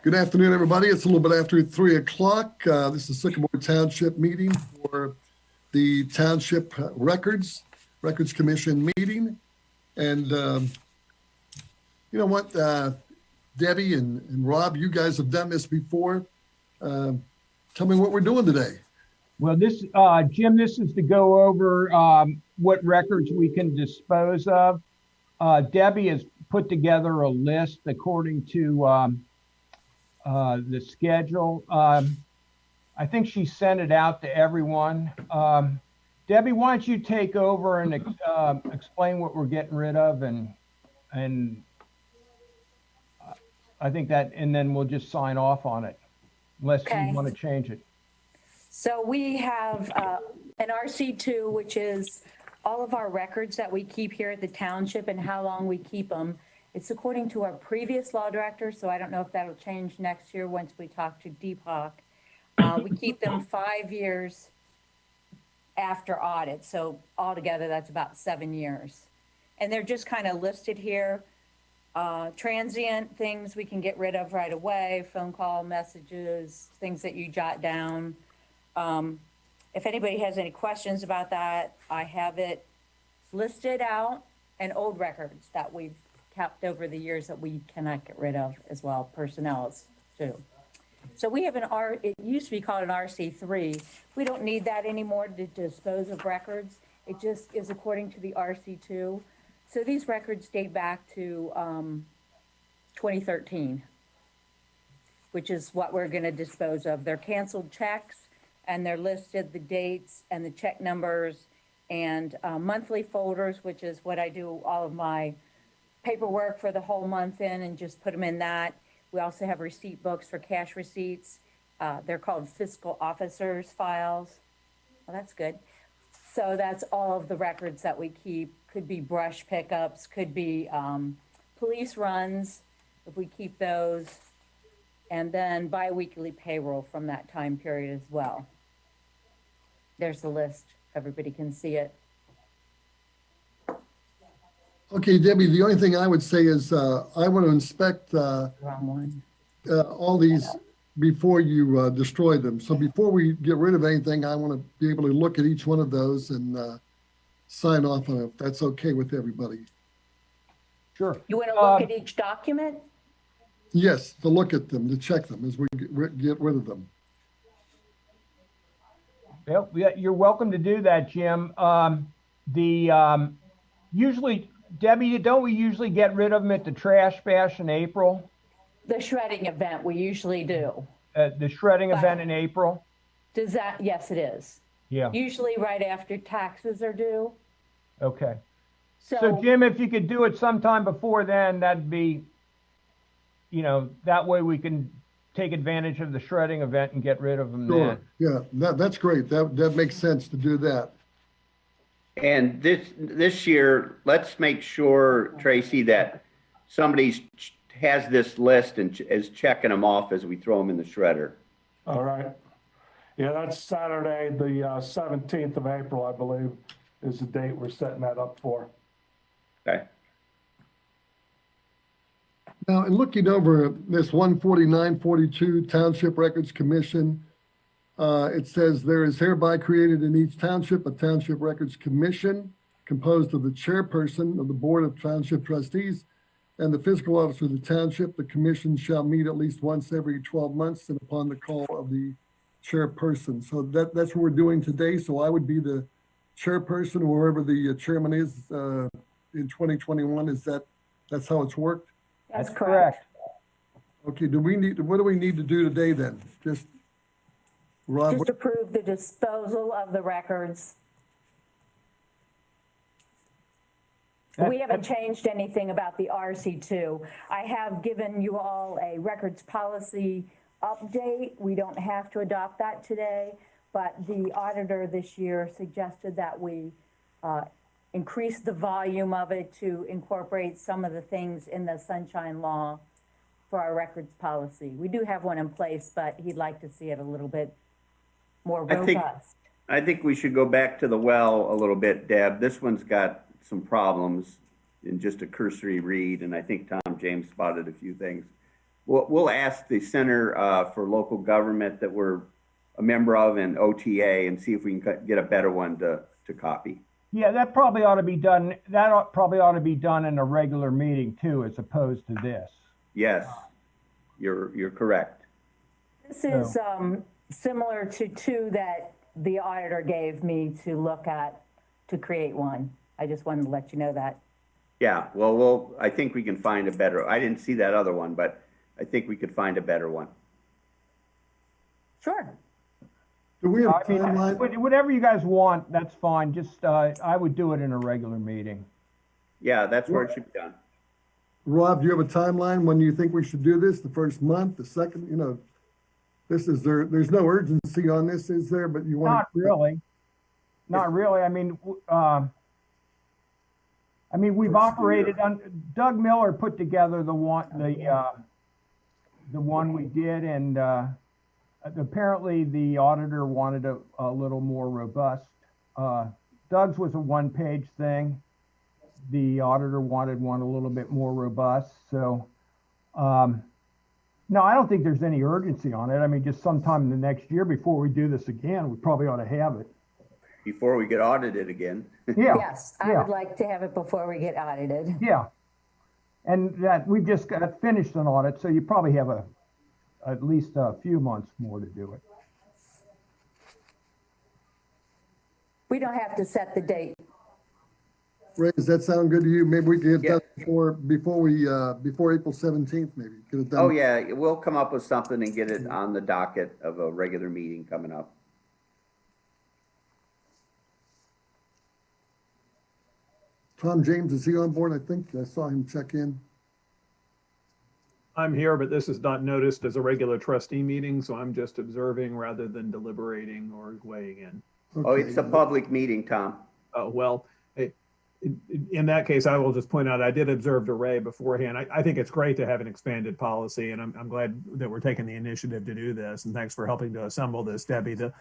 Good afternoon, everybody. It's a little bit after 3 o'clock. This is Sycamore Township meeting for the Township Records Commission meeting. And you know what, Debbie and Rob, you guys have done this before. Tell me what we're doing today. Well, this, Jim, this is to go over what records we can dispose of. Debbie has put together a list according to the schedule. I think she sent it out to everyone. Debbie, why don't you take over and explain what we're getting rid of, and I think that, and then we'll just sign off on it, unless you want to change it. So we have an RC2, which is all of our records that we keep here at the township and how long we keep them. It's according to our previous law director, so I don't know if that'll change next year once we talk to Deepak. We keep them 5 years after audit, so altogether that's about 7 years. And they're just kind of listed here. Transient things we can get rid of right away, phone call, messages, things that you jot down. If anybody has any questions about that, I have it listed out, and old records that we've kept over the years that we cannot get rid of as well, personnel too. So we have it used to be called an RC3. We don't need that anymore to dispose of records. It just is according to the RC2. So these records date back to 2013, which is what we're going to dispose of. They're canceled checks, and they're listed the dates and the check numbers and monthly folders, which is what I do all of my paperwork for the whole month in, and just put them in that. We also have receipt books for cash receipts. They're called fiscal officers files. Well, that's good. So that's all of the records that we keep. Could be brush pickups, could be police runs, if we keep those, and then biweekly payroll from that time period as well. There's the list. Everybody can see it. Okay, Debbie, the only thing I would say is I want to inspect Wrong one. all these before you destroy them. So before we get rid of anything, I want to be able to look at each one of those and sign off on it, if that's okay with everybody. Sure. You want to look at each document? Yes, to look at them, to check them as we get rid of them. Yep, you're welcome to do that, Jim. Usually, Debbie, don't we usually get rid of them at the trash bash in April? The shredding event, we usually do. The shredding event in April? Does that, yes, it is. Yeah. Usually right after taxes are due. Okay. So Jim, if you could do it sometime before then, that'd be, that way we can take advantage of the shredding event and get rid of them Sure. then. Yeah, that's great. That makes sense to do that. And this year, let's make sure, Tracy, that somebody has this list and is checking them off as we throw them in the shredder. All right. Yeah, that's Saturday, the 17th of April, I believe, is the date we're setting that up for. Okay. Now, in looking over this 14942 Township Records Commission, it says there is hereby created in each township a Township Records Commission composed of the chairperson of the Board of Township Trustees and the fiscal officer of the township. The commission shall meet at least once every 12 months and upon the call of the chairperson. So that's what we're doing today. So I would be the chairperson, or wherever the chairman is in 2021. That's how it's worked? That's correct. Okay, what do we need to do today then? Just, Rob? Just approve the disposal of the records. We haven't changed anything about the RC2. I have given you all a records policy update. We don't have to adopt that today, but the auditor this year suggested that we increase the volume of it to incorporate some of the things in the sunshine law for our records policy. We do have one in place, but he'd like to see it a little bit more robust. I think we should go back to the well a little bit, Deb. This one's got some problems in just a cursory read, and I think Tom James spotted a few things. we'll ask the Center for Local Government that we're a member of and OTA and see if we can get a better one to copy. Yeah, that probably ought to be done. Probably ought to be done in a regular meeting too, as opposed to this. Yes, you're correct. This is similar to two that the auditor gave me to look at to create one. I just wanted to let you know that. Yeah, well, I think we can find a better, I didn't see that other one, but I think we could find a better one. Sure. Do we have a I mean, timeline? whatever you guys want, that's fine. Just, I would do it in a regular meeting. Yeah, that's where it should be done. Rob, do you have a timeline when you think we should do this? The first month, the second, there's no urgency on this, is there? But you want Not really. Not really. I mean, we've operated on, Doug Miller put together the one we did, and apparently the auditor wanted a little more robust. Doug's was a one-page thing. The auditor wanted one a little bit more robust. So, no, I don't think there's any urgency on it. I mean, just sometime in the next year before we do this again, we probably ought to have it. Before we get audited again. Yeah. Yes, I would like to have it before we get audited. Yeah. And that we just got finished an audit, so you probably have at least a few months more to do it. We don't have to set the date. Ray, does that sound good to you? Maybe we can get done before April 17th, maybe. Get it done. Oh, yeah, we'll come up with something and get it on the docket of a regular meeting coming up. Tom James, is he on board? I think I saw him check in. I'm here, but this is not noticed as a regular trustee meeting, so I'm just observing rather than deliberating or weighing in. Oh, Okay. it's a public meeting, Tom. Well, in that case, I will just point out, I did observe the Ray beforehand. I think it's great to have an expanded policy, and I'm glad that we're taking the initiative to do this. And thanks for helping to assemble this, Debbie. The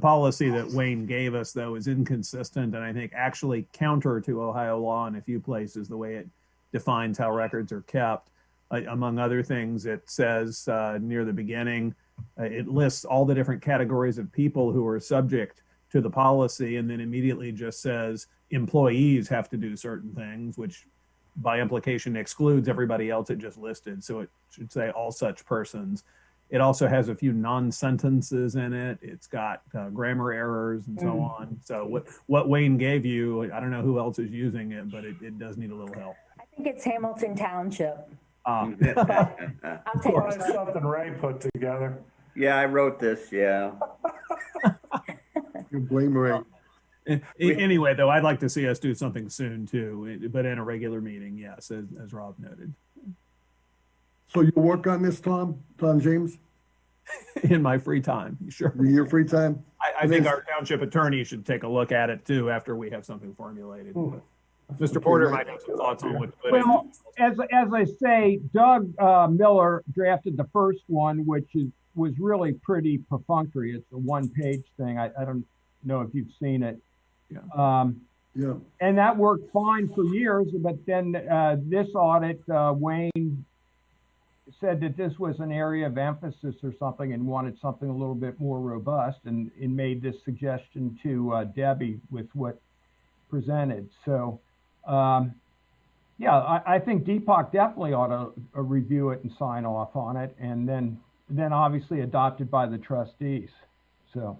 policy that Wayne gave us, though, is inconsistent and I think actually counter to Ohio law in a few places, the way it defines how records are kept. Among other things, it says near the beginning, it lists all the different categories of people who are subject to the policy, and then immediately just says employees have to do certain things, which by implication excludes everybody else it just listed. So it should say all such persons. It also has a few non-sentences in it. It's got grammar errors and so on. So what Wayne gave you, I don't know who else is using it, but it does need a little help. I think it's Hamilton Township. I'll take Well, it. that's something Ray put together. Yeah, I wrote this, yeah. You blame Ray. Anyway, though, I'd like to see us do something soon too, but in a regular meeting, yes, as Rob noted. So you'll work on this, Tom James, In my free time, sure. in your free time? I think our township attorney should take a look at it too after we have something formulated. Mr. Porter might have some thoughts on what. Well, as I say, Doug Miller drafted the first one, which was really pretty perfunctory. It's a one-page thing. I don't know if you've seen it. Yeah. Yeah. And that worked fine for years, but then this audit, Wayne said that this was an area of emphasis or something and wanted something a little bit more robust, and made this suggestion to Debbie with what presented. So, yeah, I think Deepak definitely ought to review it and sign off on it, and then obviously adopted by the trustees. So.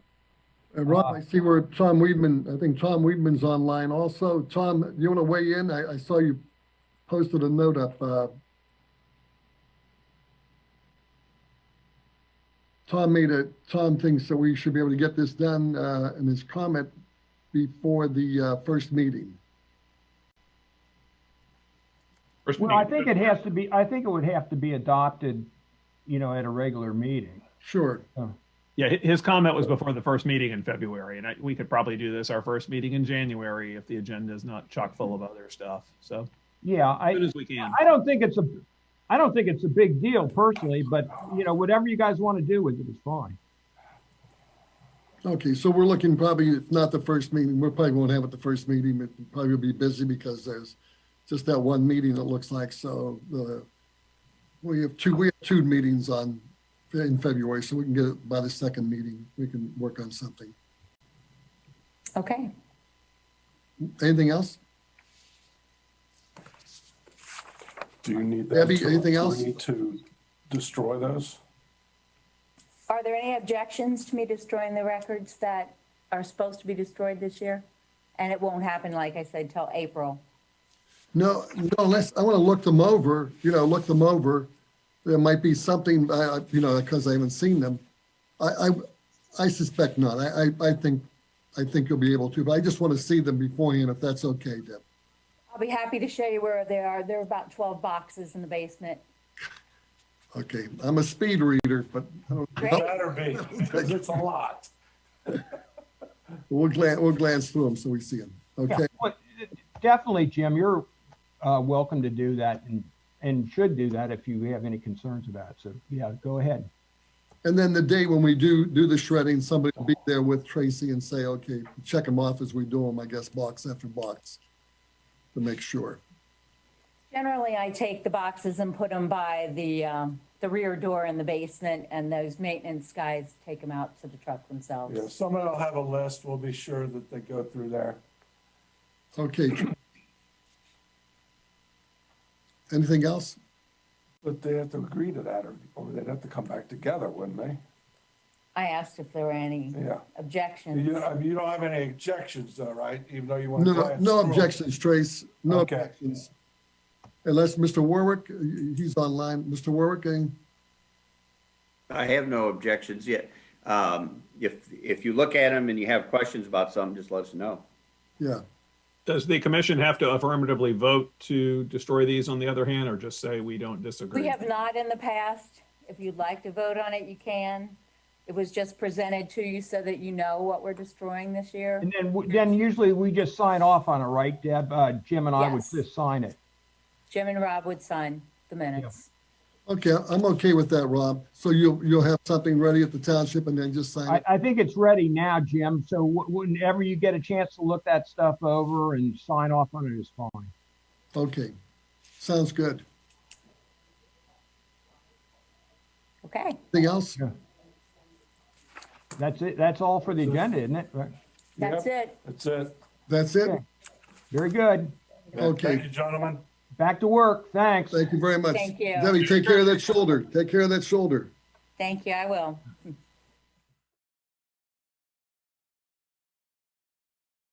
Rob, I see where I think Tom Weedman's online also. Tom, do you want to weigh in? I saw you posted a note up. Tom thinks that we should be able to get this done in his comment before the first meeting. Well, I think it has to be, I think it would have to be adopted, at a regular meeting. Sure. Yeah, his comment was before the first meeting in February, and we could probably do this our first meeting in January if the agenda is not chock full of other stuff. So Yeah, as soon as we can. I don't think it's a big deal personally, but whatever you guys want to do with it is fine. Okay, so we're looking probably, if not the first meeting, we probably won't have it the first meeting. It probably will be busy because there's just that one meeting it looks like. So We have two meetings in February, so we can get it by the second meeting. We can work on something. Okay. Anything else? Do you need that Debbie, to anything else? agree to destroy those? Are there any objections to me destroying the records that are supposed to be destroyed this year? And it won't happen, like I said, till April. No, unless, I want to look them over, There might be something, because I haven't seen them. I suspect not. I think you'll be able to, but I just want to see them beforehand, if that's okay, Deb. I'll be happy to show you where they are. There are about 12 boxes in the basement. Okay, I'm a speed reader, but I don't, Great. Better be, because it's a lot. we'll glance through them so we see them. Okay, Yeah, but definitely, Jim, you're welcome to do that and should do that if you have any concerns about it. So, yeah, go ahead. and then the day when we do the shredding, somebody will be there with Tracy and say, okay, check them off as we do them, I guess, box after box, to make sure. Generally, I take the boxes and put them by the rear door in the basement, and those maintenance guys take them out to the truck themselves. Yeah, someone will have a list. We'll be sure that they go through there. Okay. Anything else? But they have to agree to that, or they'd have to come back together, wouldn't they? I asked if there were any Yeah. objections. You don't have any objections though, right? Even though you want to No, glance no through 'em. objections, Trace. No Okay. objections. Unless Mr. Warwick, he's online. Mr. Warwick, I have no objections yet. If you look at them and you have questions about something, just let us know. yeah. Does the commission have to affirmatively vote to destroy these on the other hand, or just say we don't disagree? We have not in the past. If you'd like to vote on it, you can. It was just presented to you so that you know what we're destroying this year. And then usually we just sign off on it, right, Deb? Jim and I would Yes. just sign it. Jim and Rob would sign the minutes. Okay, I'm okay with that, Rob. So you'll have something ready at the township and then just sign it? I think it's ready now, Jim. So whenever you get a chance to look that stuff over and sign off on it is fine. Okay, sounds good. Okay. Anything else? Yeah. That's it. That's all for the agenda, isn't it? Right. That's it. That's it. That's it? Okay. Very good. Okay. Thank you, gentlemen. Back to work. Thanks. Thank you very much. Thank you. Debbie, take care of that shoulder. Take care of that shoulder. Thank you. I will.